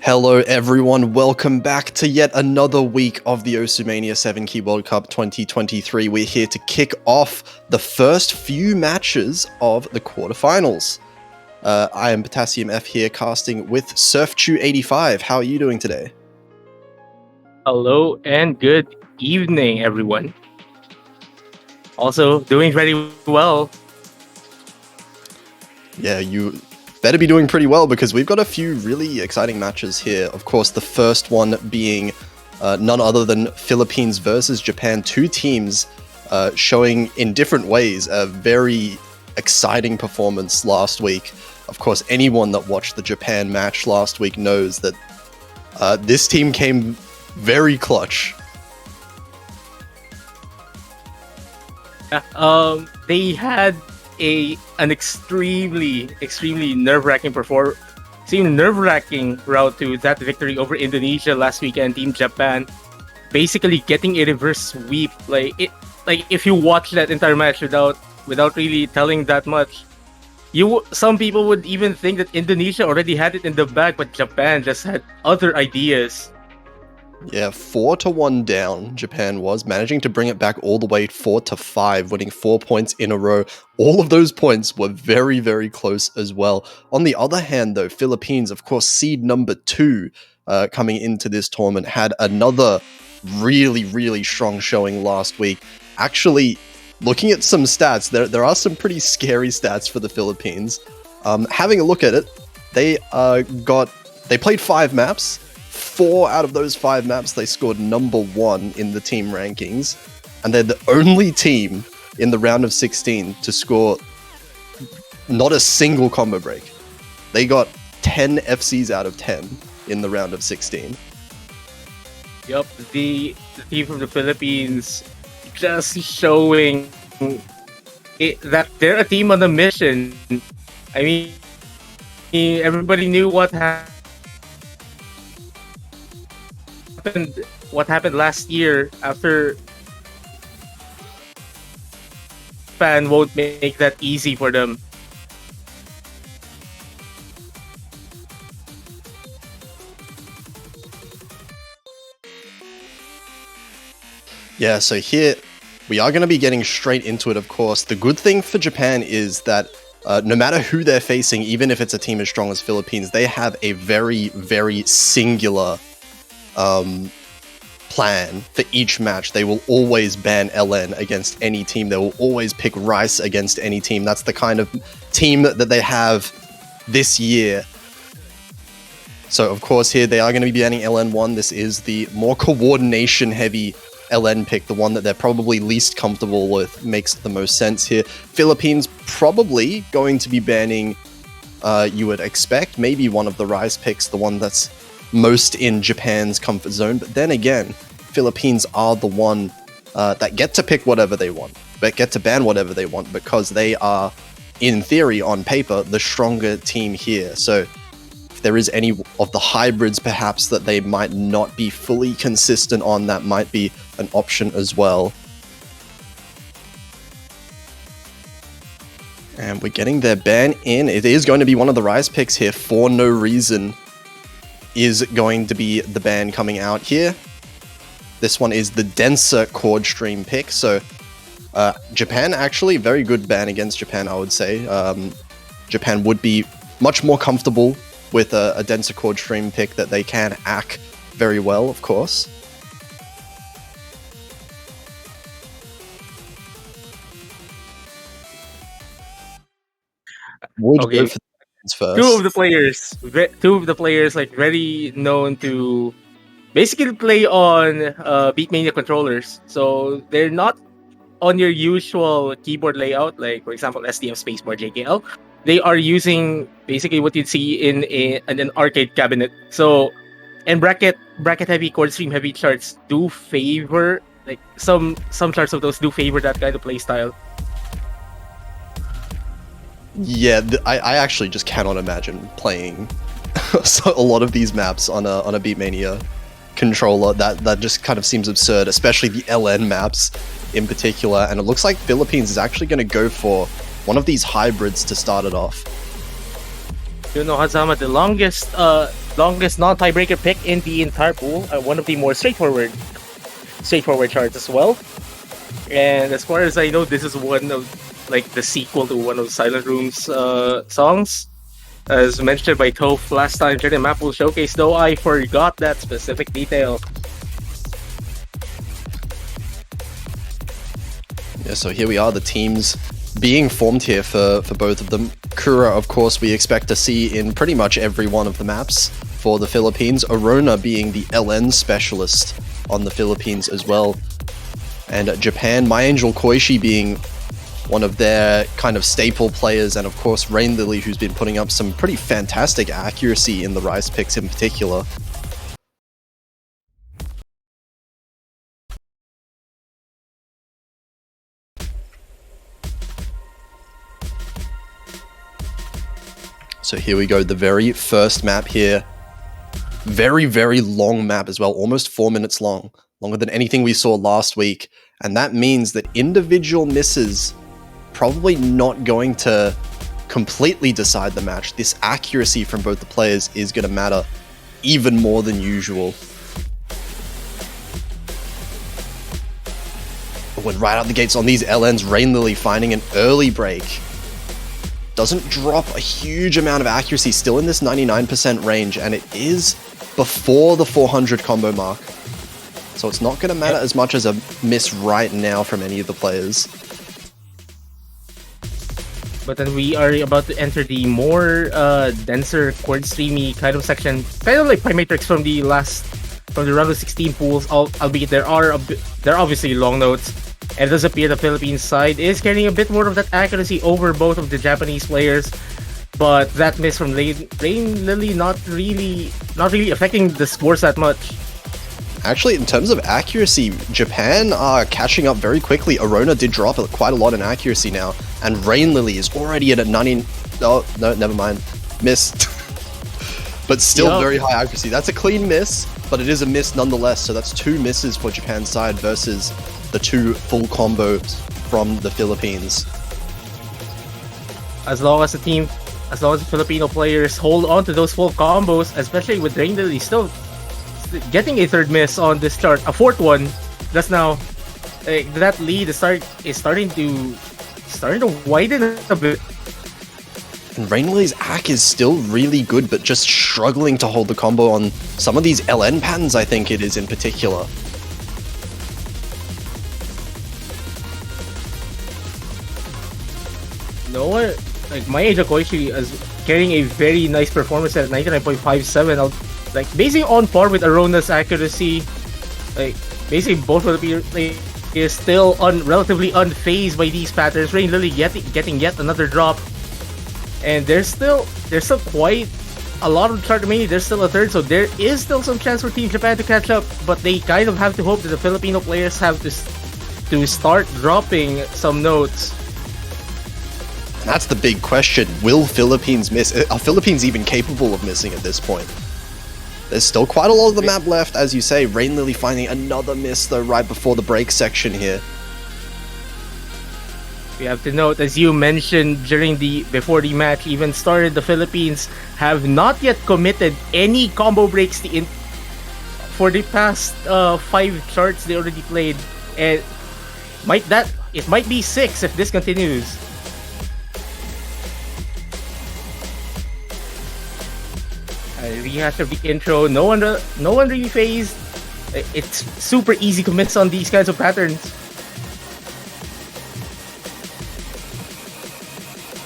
Hello everyone, welcome back to yet another week of the Osumania 7 Key World Cup 2023. We're here to kick off the first few matches of the quarterfinals. I am Potassium F here casting with SurfChew85. How are you doing today? Hello and good evening, everyone. Also, doing very well. Yeah, you better be doing pretty well because we've got a few really exciting matches here. Of course, the first one being none other than Philippines versus Japan. Two teams showing in different ways a very exciting performance last week. Of course, anyone that watched the Japan match last week knows that this team came very clutch. They had an extremely nerve-wracking route to that victory over Indonesia last weekend. Team Japan basically getting a reverse sweep. If you watch that entire match without really telling that much, some people would even think that Indonesia already had it in the bag, but Japan just had other ideas. Yeah, 4-1 down, Japan was, managing to bring it back all the way 4-5, winning 4 points in a row. All of those points were very, very close as well. On the other hand, though, Philippines, of course, seed number 2 coming into this tournament, had another really strong showing last week. Actually, looking at some stats, there are some pretty scary stats for the Philippines. Having a look at it, they played 5 maps. 4 out of those 5 maps, they scored number 1 in the team rankings, and they're the only team in the round of 16 to score not a single combo break. They got 10 FCs out of 10 in the round of 16. Yup, the team from the Philippines just showing that they're a team on a mission. I mean, everybody knew what happened last year after Japan won't make that easy for them. Yeah, so here we are going to be getting straight into it, of course. The good thing for Japan is that no matter who they're facing, even if it's a team as strong as Philippines, they have a very singular plan for each match. They will always ban LN against any team. They will always pick Rice against any team. That's the kind of team that they have this year. So of course here they are going to be banning LN1. This is the more coordination heavy LN pick, the one that they're probably least comfortable with. Makes the most sense here. Philippines probably going to be banning, you would expect, maybe one of the Rice picks, the one that's most in Japan's comfort zone. But then again, Philippines are the one that get to pick whatever they want, but get to ban whatever they want, because they are, in theory, on paper, the stronger team here. So if there is any of the hybrids perhaps that they might not be fully consistent on, that might be an option as well. And we're getting their ban in. It is going to be one of the Rise picks here, For No Reason is going to be the ban coming out here. This one is the denser chord stream pick. So Japan, actually, very good ban against Japan, I would say. Japan would be much more comfortable with a denser chord stream pick that they can hack very well, of course. Okay. First. Two of the players like very known to basically play on Beatmania controllers. So they're not on your usual keyboard layout, like for example STM Spacebar JKL. They are using basically what you'd see in an arcade cabinet. So, and bracket heavy, chord stream heavy charts do favor, like some charts of those do favor that kind of play style. Yeah, I actually just cannot imagine playing a lot of these maps on a Beatmania controller. That just kind of seems absurd, especially the LN maps in particular. And it looks like Philippines is actually going to go for one of these hybrids to start it off. You know, Hazama, the longest longest non-tiebreaker pick in the entire pool. One of the more straightforward charts as well. And as far as I know, this is one of like the sequel to one of Silent Room's songs, as mentioned by Toph last time during the Map Pool Showcase. Though I forgot that specific detail. Yeah, so here we are, the teams being formed here for both of them. Kura, of course, we expect to see in pretty much every one of the maps for the Philippines. Arona being the LN specialist on the Philippines as well. And Japan, My Angel Koishi being one of their kind of staple players. And of course, Rain Lily, who's been putting up some pretty fantastic accuracy in the Rice picks in particular. So here we go, the very first map here. Very, very long map as well, almost 4 minutes long. Longer than anything we saw last week. And that means that individual misses probably not going to completely decide the match. This accuracy from both the players is going to matter even more than usual. When right out the gates on these LNs, Rain Lily finding an early break. Doesn't drop a huge amount of accuracy, still in this 99% range, and it is before the 400 combo mark. So it's not going to matter as much as a miss right now from any of the players. But then we are about to enter the more denser chord streamy kind of section, kind of like Primatrix from the round of 16 pools. Albeit they're obviously long notes, and it does appear the Philippines side is carrying a bit more of that accuracy over both of the Japanese players. But that miss from Rain Lily not really affecting the scores that much. Actually, in terms of accuracy, Japan are catching up very quickly. Arona did drop quite a lot in accuracy now, and Rain Lily is already at a 90. Oh, no, never mind. Missed. But still very high accuracy. That's a clean miss, but it is a miss nonetheless. So that's 2 misses for Japan's side versus the 2 full combos from the Philippines. As long as the Filipino players hold on to those full combos, especially with Rain Lily still getting a 3rd miss on this chart, a 4th one. That's now that lead is starting to widen a bit. And Rain Lily's AC is still really good, but just struggling to hold the combo on some of these LN patterns, I think it is in particular. No one, like My Angel Koishi is carrying a very nice performance at 99.57. Like basically on par with Arona's accuracy. Like basically both of the players is still relatively unfazed by these patterns. Rain Lily getting yet another drop, and there's still quite a lot of chart remaining. There's still a 3rd, so there is still some chance for Team Japan to catch up. But they kind of have to hope that the Filipino players have to start dropping some notes. And that's the big question. Will Philippines miss? Are Philippines even capable of missing at this point? There's still quite a lot of the map left, as you say. Rain Lily finding another miss, though, right before the break section here. We have to note, as you mentioned before the match even started, the Philippines have not yet committed any combo breaks for the past 5 charts they already played, and it might be 6 if this continues. Rehash of the intro. No one really phased. It's super easy to miss on these kinds of patterns.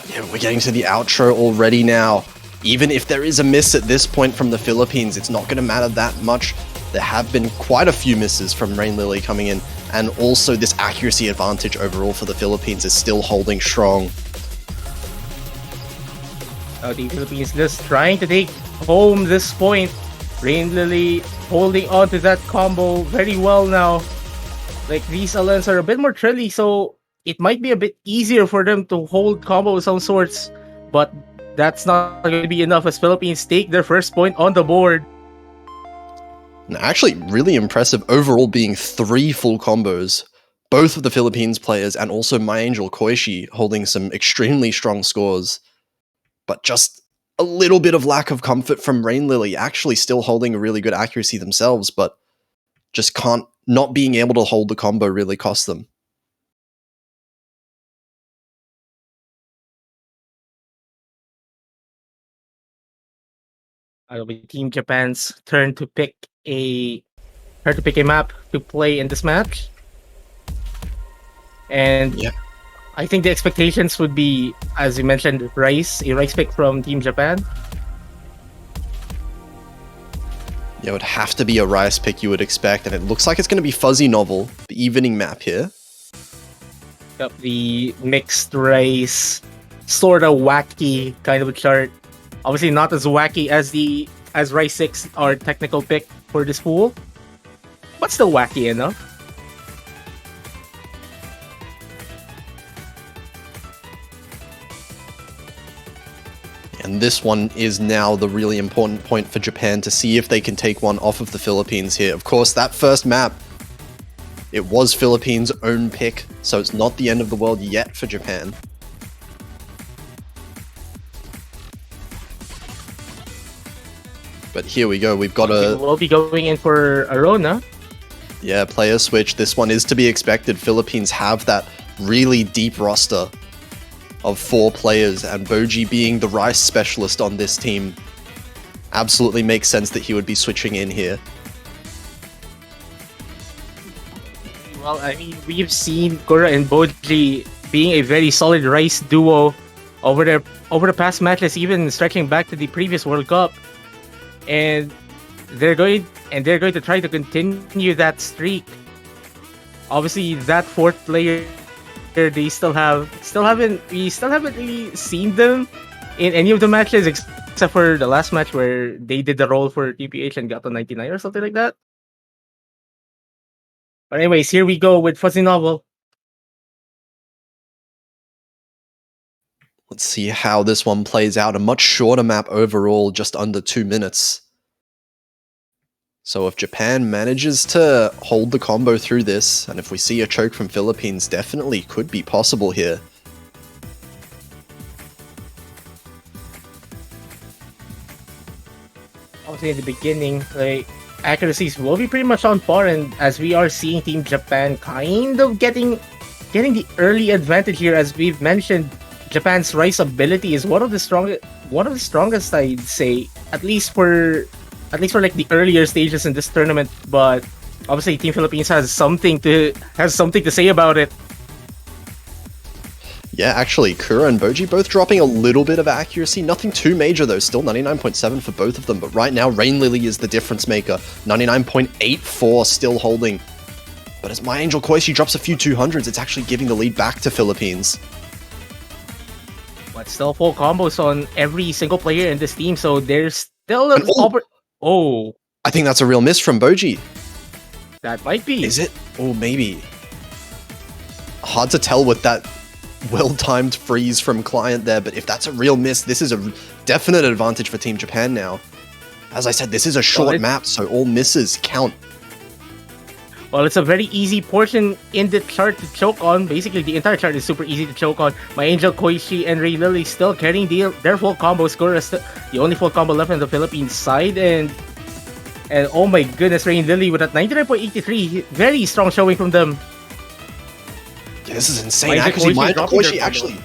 Yeah, we're getting to the outro already now. Even if there is a miss at this point from the Philippines, it's not going to matter that much. There have been quite a few misses from Rain Lily coming in, and also this accuracy advantage overall for the Philippines is still holding strong. The Philippines just trying to take home this point. Rain Lily holding on to that combo very well now. Like these LNs are a bit more trilly, so it might be a bit easier for them to hold combo of some sorts, but that's not going to be enough as Philippines take their first point on the board. And actually really impressive overall being 3 full combos. Both of the Philippines players and also My Angel Koishi holding some extremely strong scores. But just a little bit of lack of comfort from Rain Lily, actually still holding a really good accuracy themselves, but just not being able to hold the combo really cost them. It'll be Team Japan's turn to pick a map to play in this match. And yeah, I think the expectations would be, as you mentioned, a Rice pick from Team Japan. Yeah, it would have to be a Rice pick you would expect, and it looks like it's going to be Fuzzy Novel, the evening map here. Yep, the mixed Rice, sort of wacky kind of a chart. Obviously not as wacky as Rice 6, our technical pick for this pool, but still wacky enough. And this one is now the really important point for Japan to see if they can take one off of the Philippines here. Of course, that first map, it was Philippines' own pick, so it's not the end of the world yet for Japan. But here we go, we've got We'll be going in for Arona. Yeah, player switch. This one is to be expected. Philippines have that really deep roster of 4 players, and Boji being the Rice specialist on this team absolutely makes sense that he would be switching in here. Well, I mean, we've seen Kura and Boji being a very solid Rice duo over the past matches, even stretching back to the previous World Cup. And they're going to try to continue that streak. Obviously, that 4th player, we still haven't really seen them in any of the matches except for the last match where they did the roll for TPH and got to 99 or something like that. But anyways, here we go with Fuzzy Novel. Let's see how this one plays out. A much shorter map overall, just under 2 minutes. So if Japan manages to hold the combo through this, and if we see a choke from Philippines, definitely could be possible here. Obviously, in the beginning, like, accuracies will be pretty much on par, and as we are seeing Team Japan kind of getting the early advantage here, as we've mentioned, Japan's Rice ability is one of the strongest, I'd say, at least for like the earlier stages in this tournament. But obviously, Team Philippines has something to say about it. Yeah, actually, Kura and Boji both dropping a little bit of accuracy. Nothing too major though, still 99.7 for both of them. But right now, Rain Lily is the difference maker. 99.84 still holding. But as My Angel Koishi drops a few 200s, it's actually giving the lead back to Philippines. But still full combos on every single player in this team, so there's still an Oh, I think that's a real miss from Boji. That might be. Is it? Oh, maybe. Hard to tell with that well-timed freeze from Client there, but if that's a real miss, this is a definite advantage for Team Japan now. As I said, this is a short map, so all misses count. Well, it's a very easy portion in the chart to choke on. Basically, the entire chart is super easy to choke on. My Angel, Koishi, and Ray Lily still carrying their full combo score. The only full combo left on the Philippines side. And oh my goodness, Ray Lily with that 99.83. Very strong showing from them. Yeah, this is insane accuracy. My Angel, Koishi actually...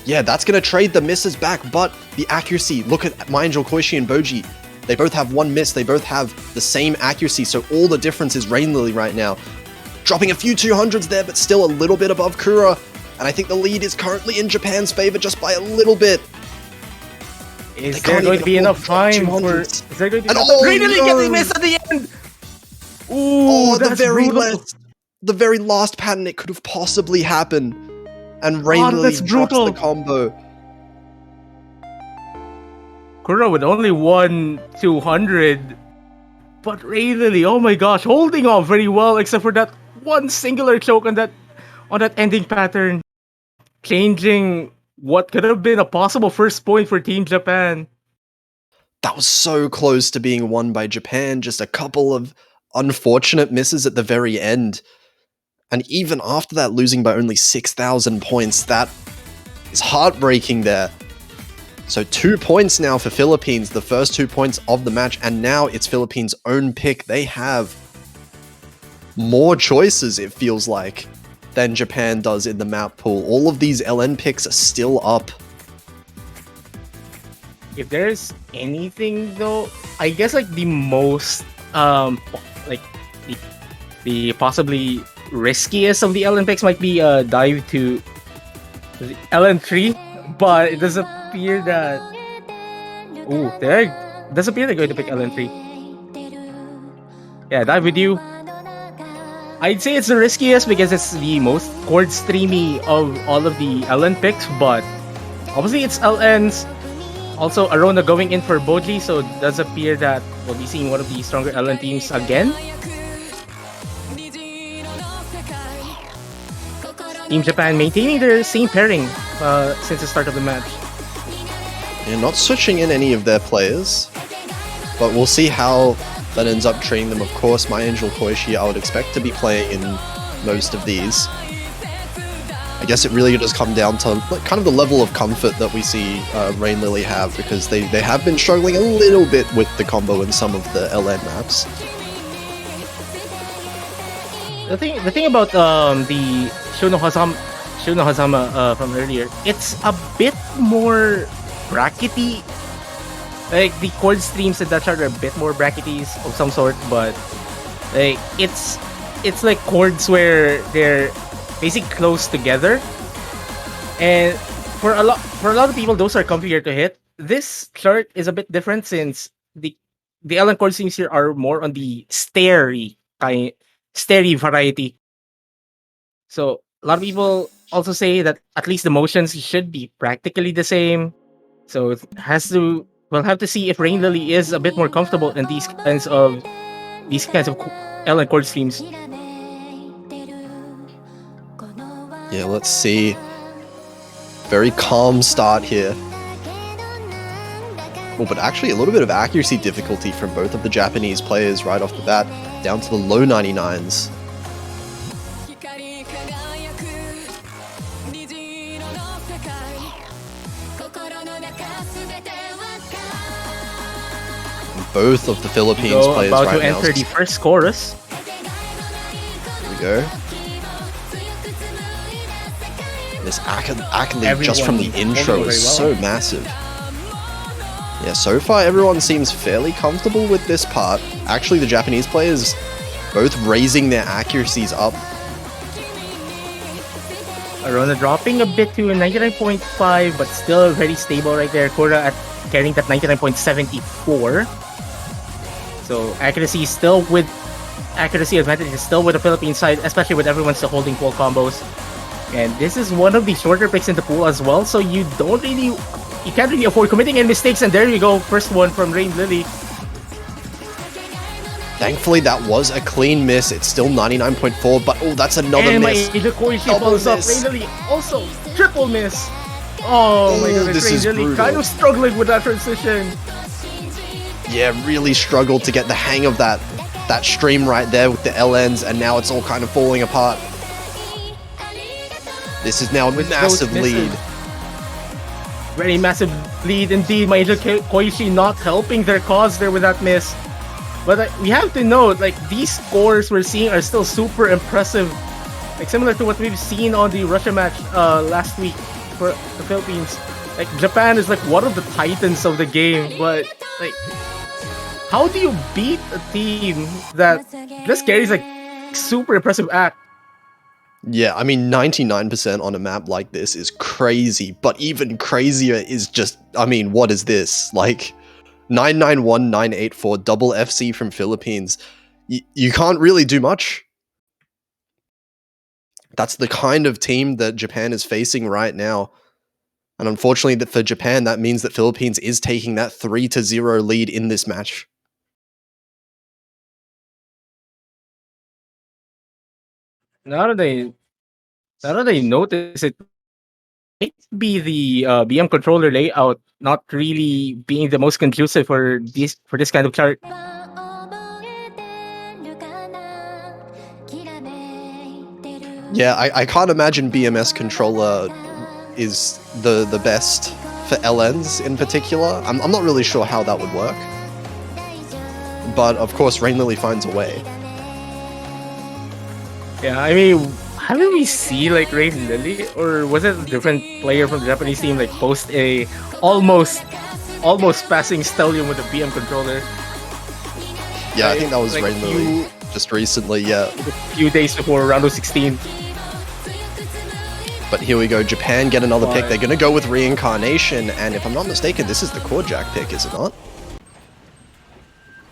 Yeah, that's going to trade the misses back, but the accuracy, look at My Angel, Koishi, and Boji. They both have 1 miss, they both have the same accuracy, so all the difference is Rain Lily right now. Dropping a few 200s there, but still a little bit above Kura. And I think the lead is currently in Japan's favor just by a little bit. Is there going to be enough time for... Is there going to be enough time? Rain Lily getting missed at the end! Ooh, that's brutal. The very last pattern it could have possibly happened. And Rain Lily drops the combo. Kura with only 1 200, but Ray Lily, oh my gosh, holding off very well, except for that one singular choke on that ending pattern, changing what could have been a possible first point for Team Japan. That was so close to being won by Japan, just a couple of unfortunate misses at the very end. And even after that, losing by only 6,000 points, that is heartbreaking there. So 2 points now for Philippines, the first 2 points of the match, and now it's Philippines' own pick. They have more choices, it feels like, than Japan does in the map pool. All of these LN picks are still up. If there's anything though, I guess like the most like the possibly riskiest of the LN picks might be dive to LN3, but it does appear that it does appear they're going to pick LN3. Yeah, dive with you. I'd say it's the riskiest because it's the most chord streamy of all of the LN picks, but obviously it's LNs. Also, Arona going in for Boji, so it does appear that we'll be seeing one of the stronger LN teams again. Team Japan maintaining their same pairing since the start of the match. Yeah, not switching in any of their players, but we'll see how that ends up treating them. Of course, My Angel Koishi I would expect to be playing in most of these. I guess it really does come down to kind of the level of comfort that we see Rain Lily have, because they have been struggling a little bit with the combo in some of the LN maps. The thing about the Shuno Hazama from earlier, it's a bit more brackety. Like the chord streams in that chart are a bit more brackety of some sort, but like it's like chords where they're basically close together, and for a lot of people those are comfier to hit. This chart is a bit different since the LN chord streams here are more on the stairy variety. So a lot of people also say that at least the motions should be practically the same. So it has to. We'll have to see if Rain Lily is a bit more comfortable in these kinds of LN chord streams. Yeah, let's see. Very calm start here. Oh, but actually a little bit of accuracy difficulty from both of the Japanese players right off the bat, down to the low 99s. Both of the Philippines players about right to now. enter the first chorus. Here we go. This accolade just from the intro is so massive. Yeah, so far everyone seems fairly comfortable with this part. Actually, the Japanese players both raising their accuracies up. Arona dropping a bit to a 99.5, but still very stable right there. Kora at carrying that 99.74. So accuracy advantage is still with the Philippine side, especially with everyone still holding full combos. And this is one of the shorter picks in the pool as well, so you can't really afford committing any mistakes. And there you go, first one from Rain Lily. Thankfully, that was a clean miss. It's still 99.4, but oh, that's another miss. And Koishi follows up. Rain Lily also triple miss. Oh my goodness, Rain Lily kind of struggling with that transition. Yeah, really struggled to get the hang of that stream right there with the LNs, and now it's all kind of falling apart. This is now a massive lead. Very massive lead indeed. My Angel Koishi not helping their cause there with that miss. But we have to note, like, these scores we're seeing are still super impressive. Like, similar to what we've seen on the Russia match last week for the Philippines. Like, Japan is like one of the titans of the game, but like, how do you beat a team that just carries like super impressive act? Yeah, I mean, 99% on a map like this is crazy, but even crazier is just, I mean, what is this? Like, 991984 double FC from Philippines. You can't really do much. That's the kind of team that Japan is facing right now. And unfortunately for Japan, that means that Philippines is taking that 3-0 lead in this match. Now that I notice it, might be the BM controller layout not really being the most conducive for this kind of chart. Yeah, I can't imagine BMS controller is the best for LNs in particular. I'm not really sure how that would work. But of course, Rain Lily finds a way. Yeah, I mean, haven't we seen like Rain Lily, or was it a different player from the Japanese team like post a almost passing Stellium with a BM controller? Yeah, I think that was like Rain Lily just recently, yeah. A few days before round of 16. But here we go, Japan get another pick. They're going to go with Reincarnation, and if I'm not mistaken, this is the Core Jack pick, is it not?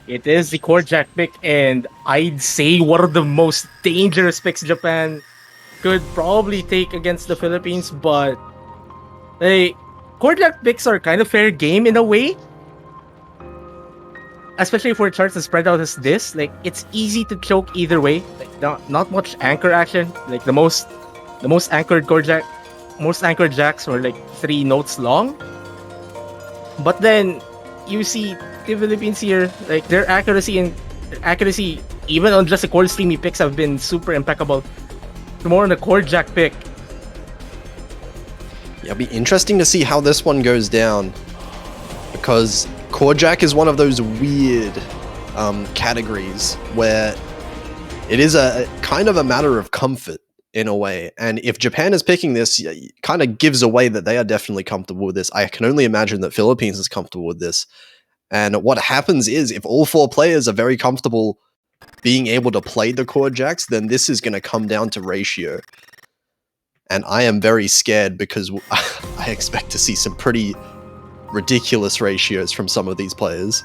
It is the Core Jack pick, and I'd say one of the most dangerous picks Japan could probably take against the Philippines, but Core Jack picks are kind of fair game in a way. Especially for charts that spread out as this, like it's easy to choke either way. Like not much anchor action. Like the most anchored jacks were like 3 notes long. But then you see the Philippines here, like their accuracy even on just the core streamy picks have been super impeccable. More on the Core Jack pick. Yeah, it'll be interesting to see how this one goes down, because Core Jack is one of those weird categories where it is a kind of a matter of comfort in a way. And if Japan is picking this, it kind of gives away that they are definitely comfortable with this. I can only imagine that Philippines is comfortable with this. And what happens is, if all 4 players are very comfortable being able to play the Core Jacks, then this is going to come down to ratio. And I am very scared because I expect to see some pretty ridiculous ratios from some of these players.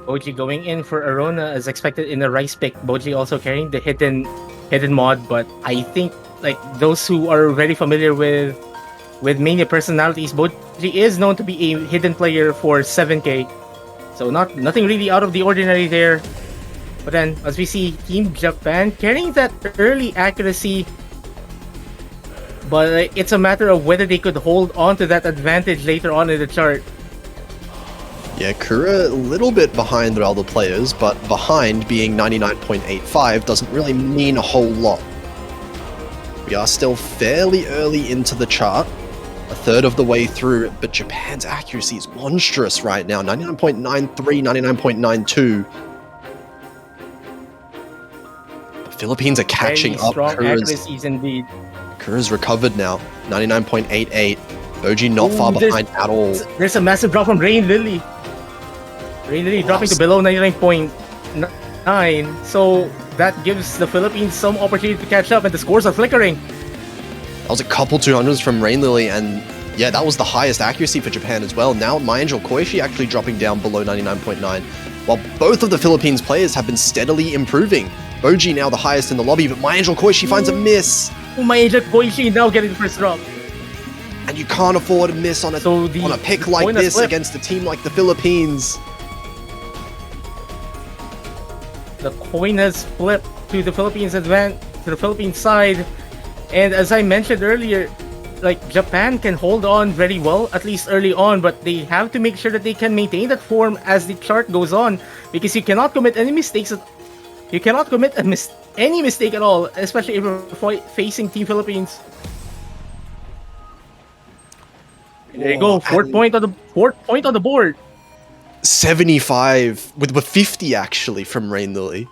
Boji going in for Arona as expected in the Rice pick. Boji also carrying the hidden mod, but I think like those who are very familiar with Mania personalities, Boji is known to be a hidden player for 7k. So nothing really out of the ordinary there. But then as we see Team Japan carrying that early accuracy, but it's a matter of whether they could hold on to that advantage later on in the chart. Yeah, Kura a little bit behind the other players, but behind being 99.85 doesn't really mean a whole lot. We are still fairly early into the chart, a third of the way through, but Japan's accuracy is monstrous right now, 99.93, 99.92. The Philippines are catching up. Strong accuracies indeed. Kura's recovered now, 99.88. Boji not far behind at all. There's a massive drop from Rain Lily. Rain Lily dropping to below 99.9. So that gives the Philippines some opportunity to catch up, and the scores are flickering. That was a couple 200s from Rain Lily, and yeah, that was the highest accuracy for Japan as well. Now My Angel Koishi actually dropping down below 99.9, while both of the Philippines players have been steadily improving. Boji now the highest in the lobby, but My Angel Koishi finds a miss. My Angel Koishi now getting the first drop. And you can't afford a miss on a pick like this against a team like the Philippines. The coin has flipped to the Philippines side. And as I mentioned earlier, like Japan can hold on very well, at least early on, but they have to make sure that they can maintain that form as the chart goes on, because you cannot commit any mistakes. You cannot commit any mistake at all, especially if you're facing Team Philippines. There you go, fourth point on the board. 75 with 50 actually from Rain Lily.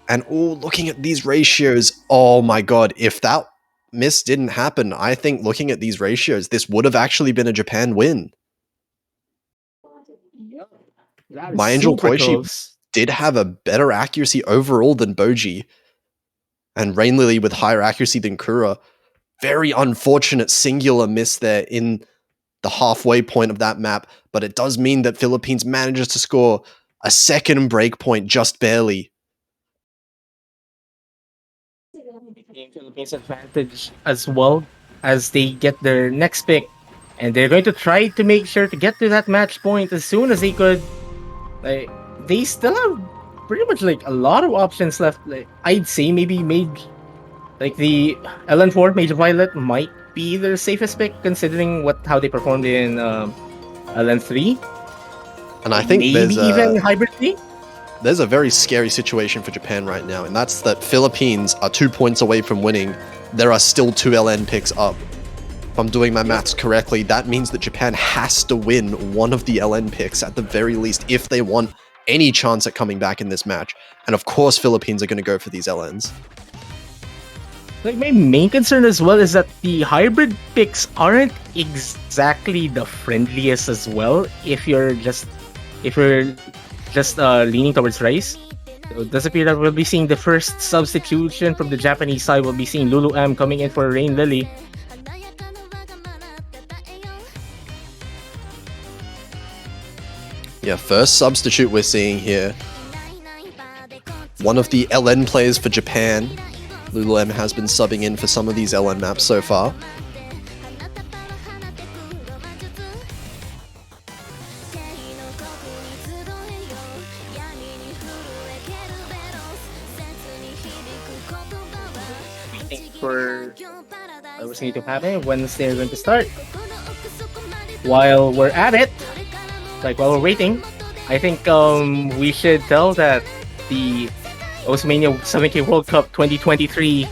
And looking at these ratios, oh my god, if that miss didn't happen, I think looking at these ratios, this would have actually been a Japan win. My Angel Koishi did have a better accuracy overall than Boji, and Rain Lily with higher accuracy than Kura. Very unfortunate singular miss there in the halfway point of that map, but it does mean that Philippines manages to score a second breakpoint just barely. Philippines advantage as well as they get their next pick, and they're going to try to make sure to get to that match point as soon as they could. Like, they still have pretty much like a lot of options left. Like, I'd say maybe like the LN4 Major Violet might be their safest pick considering how they performed in LN3. And I think maybe even Hybrid 3. There's a very scary situation for Japan right now, and that's that Philippines are 2 points away from winning. There are still 2 LN picks up. if I'm doing my maths correctly, that means that Japan has to win one of the LN picks at the very least if they want any chance at coming back in this match. And of course, Philippines are going to go for these LNs. Like, my main concern as well is that the hybrid picks aren't exactly the friendliest as well if you're just leaning towards Rice. So it does appear that we'll be seeing the first substitution from the Japanese side. We'll be seeing Lulu M coming in for Rain Lily. Yeah, first substitute we're seeing here. One of the LN players for Japan. Lulu M has been subbing in for some of these LN maps so far. Waiting for what's going to happen, when they're going to start. While we're at it, while we're waiting, I think we should tell that the Oceania 7K World Cup 2023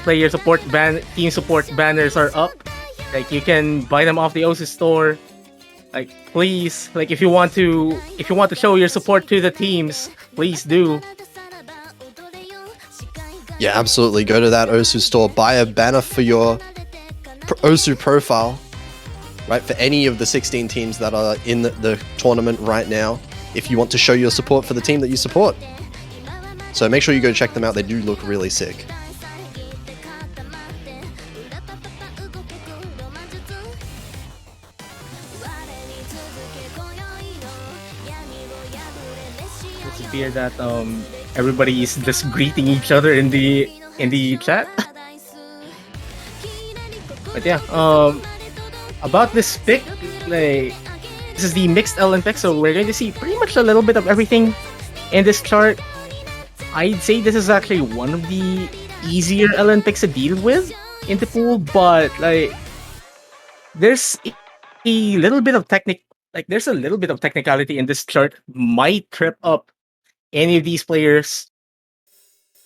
player support team support banners are up. Like, you can buy them off the OSU store. Like, please, like, if you want to show your support to the teams, please do. Yeah, absolutely. Go to that OSU store, buy a banner for your OSU profile, right? For any of the 16 teams that are in the tournament right now, if you want to show your support for the team that you support. So make sure you go check them out. They do look really sick. It's appear that everybody is just greeting each other in the chat. But yeah, about this pick, like, this is the mixed LN pick, so we're going to see pretty much a little bit of everything in this chart. I'd say this is actually one of the easier LN picks to deal with in the pool, but like, there's a little bit of technicality in this chart. Might trip up any of these players.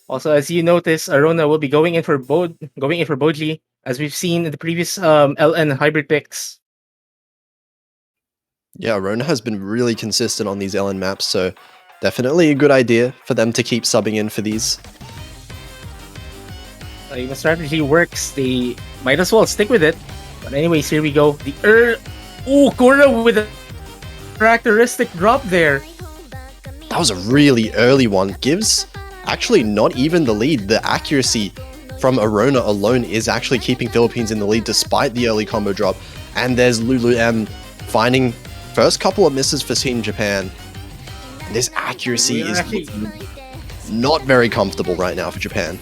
Also, as you notice, Arona will be going in for Boji, as we've seen in the previous LN hybrid picks. Yeah, Arona has been really consistent on these LN maps, so definitely a good idea for them to keep subbing in for these. If the strategy works, they might as well stick with it. But anyways, here we go. Kura with a characteristic drop there. That was a really early one. Gives actually not even the lead. The accuracy from Arona alone is actually keeping Philippines in the lead despite the early combo drop. And there's Lulu M finding first couple of misses for Team Japan. And this accuracy is not very comfortable right now for Japan.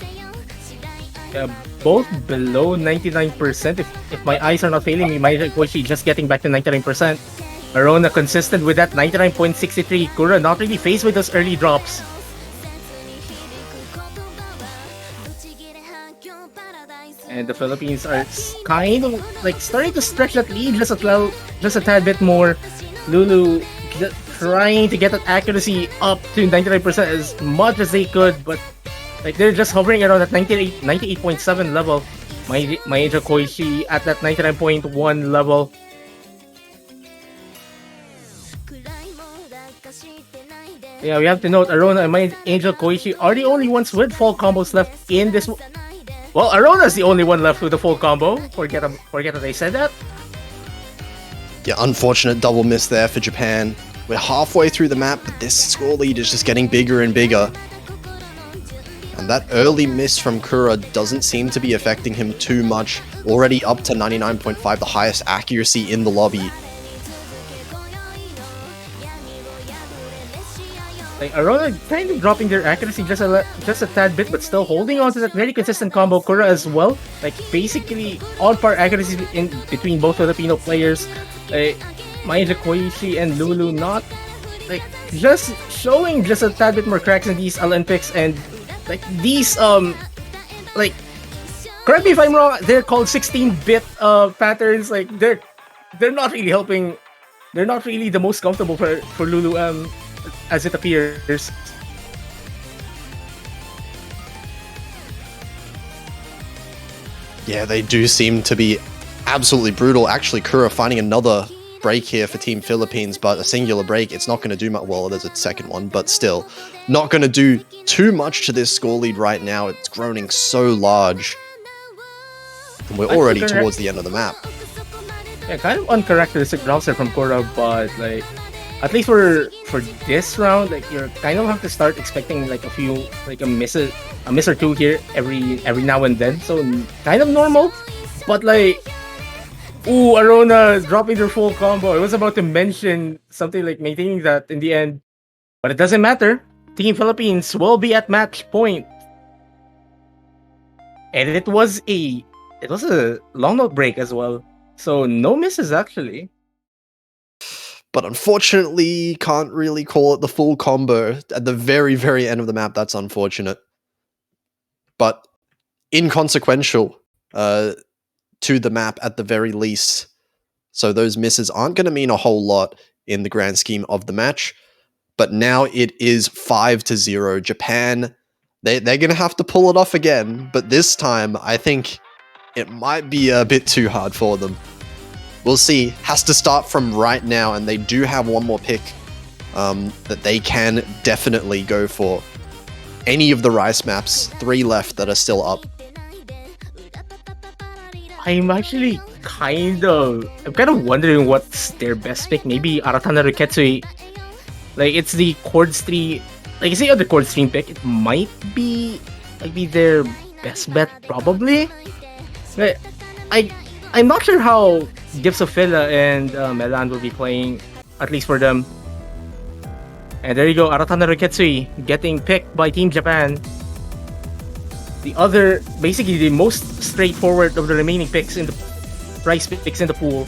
Both below 99%. If my eyes are not failing me, Koichi just getting back to 99%. Arona consistent with that 99.63. Kura not really faced with those early drops. And the Philippines are kind of like starting to stretch that lead just a tad bit more. Lulu trying to get that accuracy up to 99% as much as they could, but like, they're just hovering around that 98.7 level. Angel Koichi at that 99.1 level. Yeah, we have to note Arona and Angel Koichi are the only ones with full combos left in this. Well, Arona's the only one left with the full combo. Forget that I said that. Yeah, unfortunate double miss there for Japan. We're halfway through the map, but this score lead is just getting bigger and bigger. And that early miss from Kura doesn't seem to be affecting him too much. Already up to 99.5, the highest accuracy in the lobby. Like, Arona kind of dropping their accuracy just a tad bit, but still holding on to that very consistent combo. Kura as well, like, basically on par accuracy in between both Filipino players. Maya Koichi and Lulu not like just showing just a tad bit more cracks in these LN picks, and like these like, correct me if I'm wrong, they're called 16-bit patterns. Like, they're not really helping. They're not really the most comfortable for Lulu as it appears. Yeah, they do seem to be absolutely brutal. Actually, Kura finding another break here for Team Philippines, but a singular break, it's not going to do much. Well, there's a second one, but still, not going to do too much to this score lead right now. It's growing so large. And we're already towards the end of the map. Yeah, kind of uncharacteristic browser from Kura, but like at least for this round, like you're kind of have to start expecting like a few like a miss or two here every now and then. So kind of normal, but like ooh, Arona dropping their full combo. I was about to mention something like maintaining that in the end, but it doesn't matter. Team Philippines will be at match point, and it was a long note break as well. So no misses actually. But unfortunately, can't really call it the full combo at the very, very end of the map. That's unfortunate. But inconsequential to the map at the very least. So those misses aren't going to mean a whole lot in the grand scheme of the match. But now it is 5-0. Japan, they're going to have to pull it off again. But this time, I think it might be a bit too hard for them. We'll see. Has to start from right now, and they do have one more pick that they can definitely go for. Any of the Rice maps, 3 left that are still up. I'm actually kind of wondering what's their best pick. Maybe Aratana Riketsui. Like it's the chord stream. Like it's the other chord stream pick. It might be their best bet probably. Like, I'm not sure how Gifts of Phila and Melan will be playing, at least for them. And there you go, Aratana Riketsui getting picked by Team Japan. The other, basically the most straightforward of the remaining picks in the Rice picks in the pool.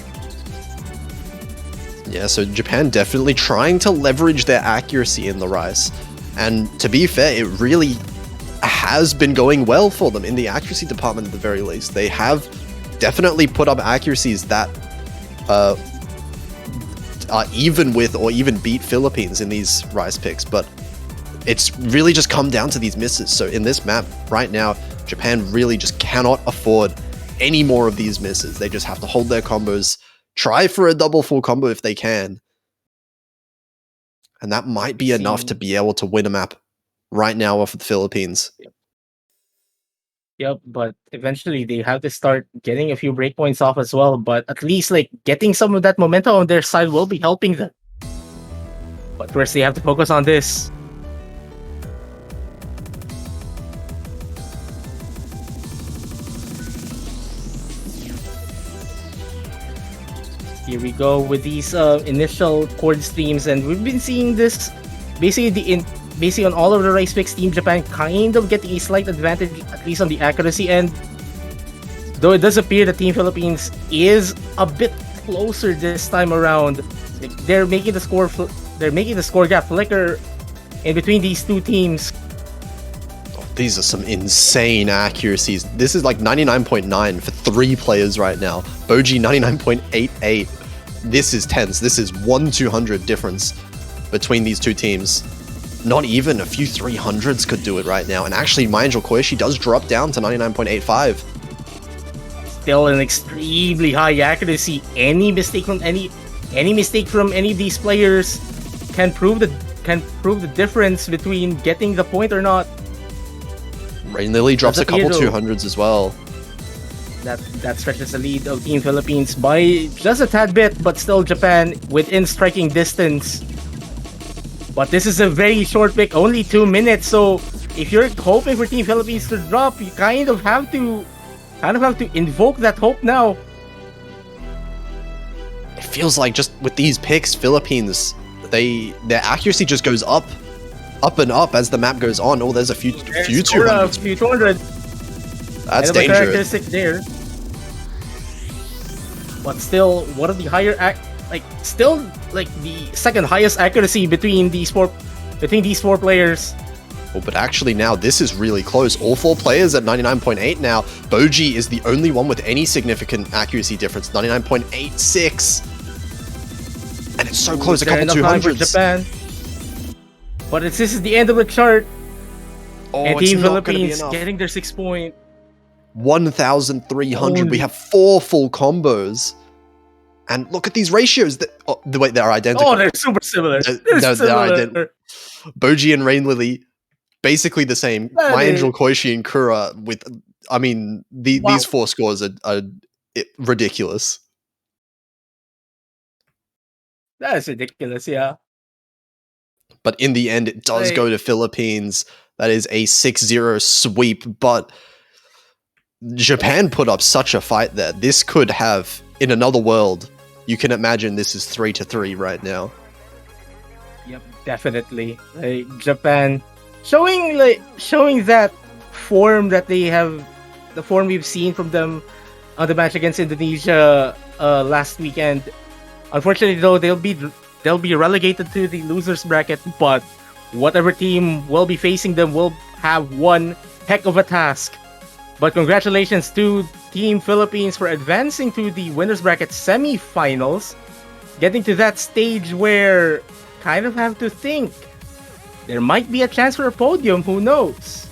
Yeah, so Japan definitely trying to leverage their accuracy in the Rice. And to be fair, it really has been going well for them in the accuracy department at the very least. They have definitely put up accuracies that are even with or even beat Philippines in these Rice picks, but it's really just come down to these misses. So in this map right now, Japan really just cannot afford any more of these misses. They just have to hold their combos, try for a double full combo if they can, and that might be enough to be able to win a map right now off of the Philippines. Yep, but eventually they have to start getting a few breakpoints off as well. But at least like getting some of that momentum on their side will be helping them. But first they have to focus on this. Here we go with these initial chord streams, and we've been seeing this basically on all of the Rice picks. Team Japan kind of getting a slight advantage, at least on the accuracy end. Though it does appear that Team Philippines is a bit closer this time around. They're making the score gap flicker in between these two teams. These are some insane accuracies. This is like 99.9 for 3 players right now. Boji 99.88. This is tense. This is 1/200 difference between these two teams. Not even a few 300s could do it right now. And actually, my Angel Koishi does drop down to 99.85. Still an extremely high accuracy. Any mistake from any of these players can prove the difference between getting the point or not. Rain Lily drops a couple 200s as well. That stretches the lead of Team Philippines by just a tad bit, but still Japan within striking distance. But this is a very short pick, only 2 minutes. So if you're hoping for Team Philippines to drop, you kind of have to invoke that hope now. It feels like just with these picks, Philippines, their accuracy just goes up and up as the map goes on. Oh, there's a few 200s. Few 200. That's dangerous. Characteristic there. But still, one of the higher the second highest accuracy between these four players. Oh, but actually now this is really close. All 4 players at 99.8 now. Boji is the only one with any significant accuracy difference, 99.86. And it's so close, a couple 200s. Japan. But this is the end of the chart. Oh, and Team Philippines getting their 6 point. 1,300. We have 4 full combos. And look at these ratios. Wait, they're identical. Oh, they're super similar. They're similar. Boji and Rain Lily, basically the same. My Angel, Koishi, and Kura with, I mean, these 4 scores are ridiculous. That is ridiculous, yeah. But in the end, it does go to Philippines. That is a 6-0 sweep. But Japan put up such a fight there. This could have, in another world, you can imagine this is 3-3 right now. Yep, definitely. Like Japan showing that form that they have, the form we've seen from them on the match against Indonesia last weekend. Unfortunately, though, they'll be relegated to the losers bracket. But whatever team will be facing them will have one heck of a task. But congratulations to Team Philippines for advancing to the winners bracket semi-finals, getting to that stage where kind of have to think there might be a chance for a podium. Who knows?